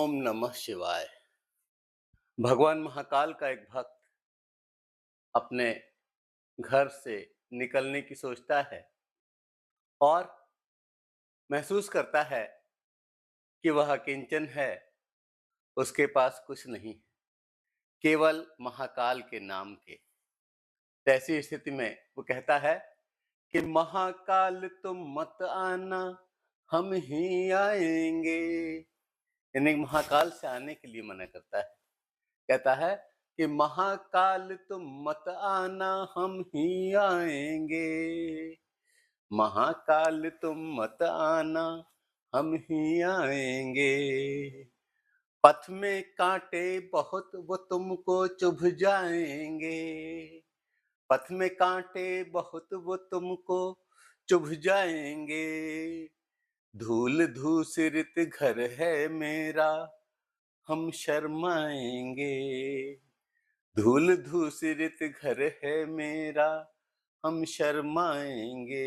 ओम नमः शिवाय। भगवान महाकाल का एक भक्त अपने घर से निकलने की सोचता है और महसूस करता है कि वह अकिंचन है, उसके पास कुछ नहीं है, केवल महाकाल के नाम के। तो ऐसी स्थिति में वो कहता है कि महाकाल तुम मत आना, हम ही आएंगे। यानी महाकाल से आने के लिए मना करता है। कहता है कि महाकाल तुम मत आना, हम ही आएंगे। महाकाल तुम मत आना, हम ही आएंगे। पथ में कांटे बहुत, वो तुमको चुभ जाएंगे। पथ में कांटे बहुत, वो तुमको चुभ जाएंगे। धूल धूसरित घर है मेरा, हम शर्माएंगे। धूल धूसरित घर है मेरा, हम शर्माएंगे।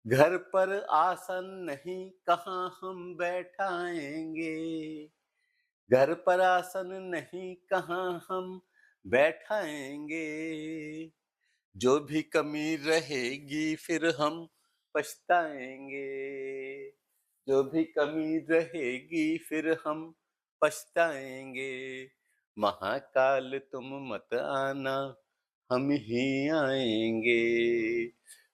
घर पर आसन नहीं, कहाँ हम बैठाएंगे। घर पर आसन नहीं, कहाँ हम बैठाएंगे। जो भी कमी रहेगी फिर हम पछताएंगे। जो भी कमी रहेगी फिर हम पछताएंगे। महाकाल तुम मत आना, हम ही आएंगे।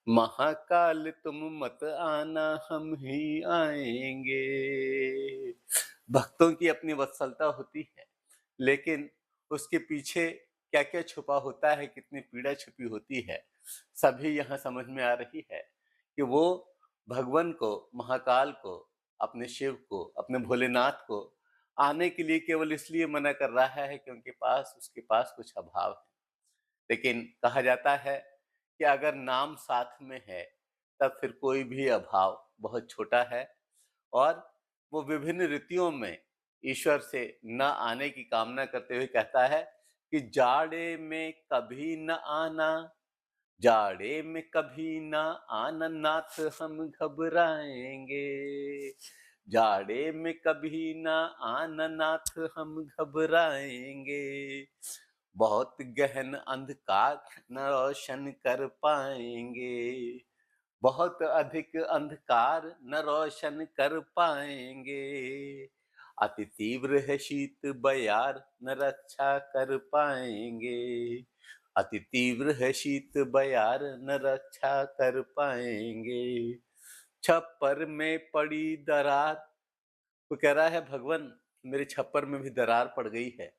महाकाल तुम मत आना, हम ही आएंगे। भक्तों की अपनी वत्सलता होती है, लेकिन उसके पीछे क्या क्या छुपा होता है, कितनी पीड़ा छुपी होती है, सभी यहाँ समझ में आ रही है कि वो भगवान को, महाकाल को, अपने शिव को, अपने भोलेनाथ को आने के लिए केवल इसलिए मना कर रहा है क्योंकि उसके पास कुछ अभाव है। लेकिन कहा जाता है कि अगर नाम साथ में है तब फिर कोई भी अभाव बहुत छोटा है। और वो विभिन्न ऋतुओं में ईश्वर से न आने की कामना करते हुए कहता है कि जाड़े में कभी न आना, जाड़े में कभी न आना नाथ, हम घबराएंगे। जाड़े में कभी न आना नाथ, हम घबराएंगे। बहुत गहन अंधकार न रोशन कर पाएंगे। बहुत अधिक अंधकार न रोशन कर पाएंगे। अति तीव्र है शीत बयार, न रक्षा कर पाएंगे। अति तीव्र है शीत बयार, न रक्षा कर पाएंगे। छप्पर में पड़ी दरार, वो कह रहा है भगवान मेरे छप्पर में भी दरार पड़ गई है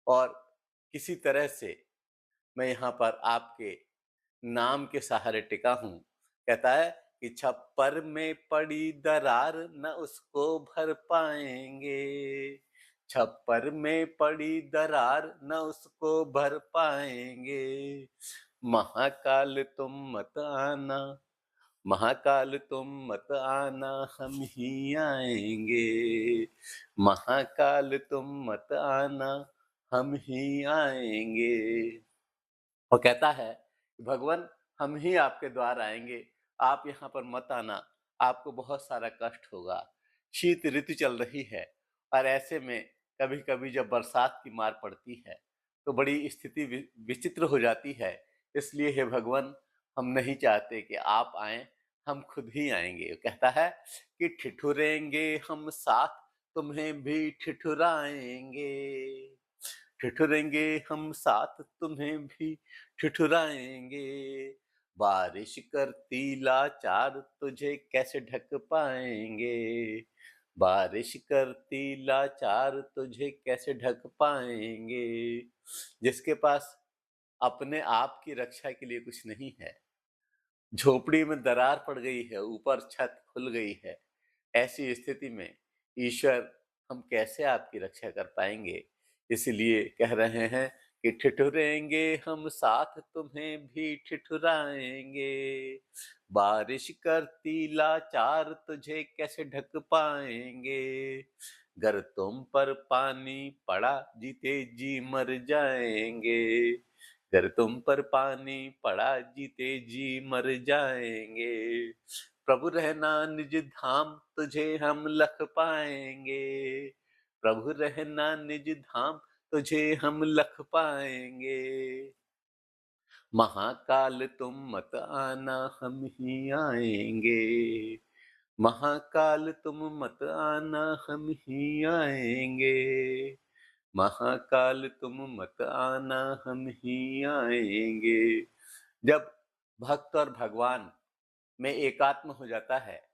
और किसी तरह से मैं यहाँ पर आपके नाम के सहारे टिका हूँ। कहता है कि छप्पर में पड़ी दरार, न उसको भर पाएंगे। छप्पर में पड़ी दरार, न उसको भर पाएंगे। महाकाल तुम मत आना, महाकाल तुम मत आना, हम ही आएंगे। महाकाल तुम मत आना, हम ही आएंगे। वो कहता है भगवान हम ही आपके द्वार आएंगे, आप यहाँ पर मत आना, आपको बहुत सारा कष्ट होगा। शीत ऋतु चल रही है और ऐसे में कभी कभी जब बरसात की मार पड़ती है तो बड़ी स्थिति विचित्र हो जाती है। इसलिए हे भगवान हम नहीं चाहते कि आप आए, हम खुद ही आएंगे। वो कहता है कि ठिठुरेंगे हम साथ, तुम्हें भी ठिठुराएंगे। ठिठुरेंगे हम साथ, तुम्हें भी ठिठुराएंगे। बारिश करती लाचार, तुझे कैसे ढक पाएंगे। बारिश करती लाचार, तुझे कैसे ढक पाएंगे। जिसके पास अपने आप की रक्षा के लिए कुछ नहीं है, झोपड़ी में दरार पड़ गई है, ऊपर छत खुल गई है, ऐसी स्थिति में ईश्वर हम कैसे आपकी रक्षा कर पाएंगे। इसलिए कह रहे हैं कि ठिठुरेंगे हम साथ, तुम्हें भी ठिठुराएंगे। बारिश करती लाचार, तुझे कैसे ढक पाएंगे। गर तुम पर पानी पड़ा, जीते जी मर जाएंगे। गर तुम पर पानी पड़ा, जीते जी मर जाएंगे। प्रभु रहना निज धाम, तुझे हम लख पाएंगे। प्रभु रहना निज धाम, तुझे हम लख पाएंगे। महाकाल तुम मत आना, हम ही आएंगे। महाकाल तुम मत आना, हम ही आएंगे। महाकाल तुम मत आना, हम ही आएंगे। जब भक्त और भगवान में एकात्म हो जाता है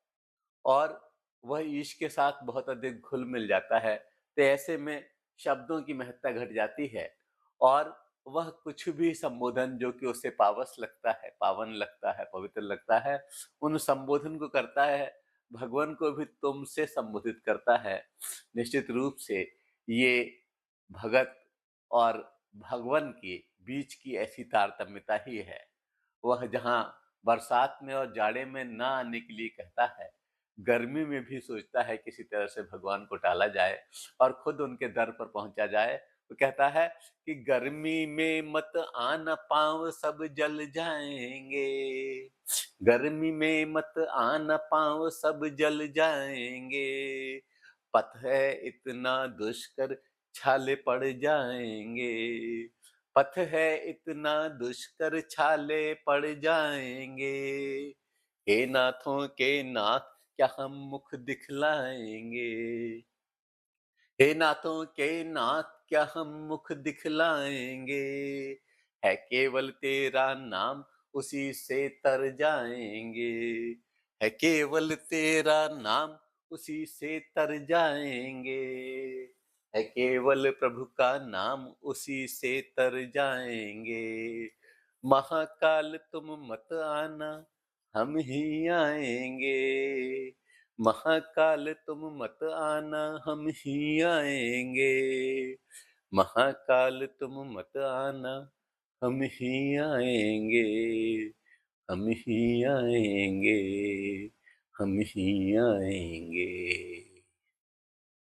और वह ईश के साथ बहुत अधिक घुल मिल जाता है, तो ऐसे में शब्दों की महत्ता घट जाती है और वह कुछ भी संबोधन जो कि उसे पावस लगता है, पावन लगता है, पवित्र लगता है, उन संबोधन को करता है। भगवान को भी तुम से संबोधित करता है। निश्चित रूप से ये भगत और भगवान के बीच की ऐसी तारतम्यता ही है। वह जहाँ बरसात में और जाड़े में ना आने के लिए कहता है, गर्मी में भी सोचता है किसी तरह से भगवान को टाला जाए और खुद उनके दर पर पहुंचा जाए। तो कहता है कि गर्मी में मत आना, पाँव सब जल जाएंगे। गर्मी में मत आना, पाँव सब जल जाएंगे। पथ है इतना दुष्कर, छाले पड़ जाएंगे। पथ है इतना दुष्कर, छाले पड़ जाएंगे। हे नाथों के नाथ, क्या हम मुख दिखलाएंगे। हे नाथों के नाथ, क्या हम मुख दिखलाएंगे। है केवल तेरा नाम, उसी से तर जाएंगे। है केवल तेरा नाम, उसी से तर जाएंगे। है केवल प्रभु का नाम, उसी से तर जाएंगे। महाकाल तुम मत आना, हम ही आएंगे। महाकाल तुम मत आना, हम ही आएंगे। महाकाल तुम मत आना, हम ही आएंगे। हम ही आएंगे। हम ही आएंगे।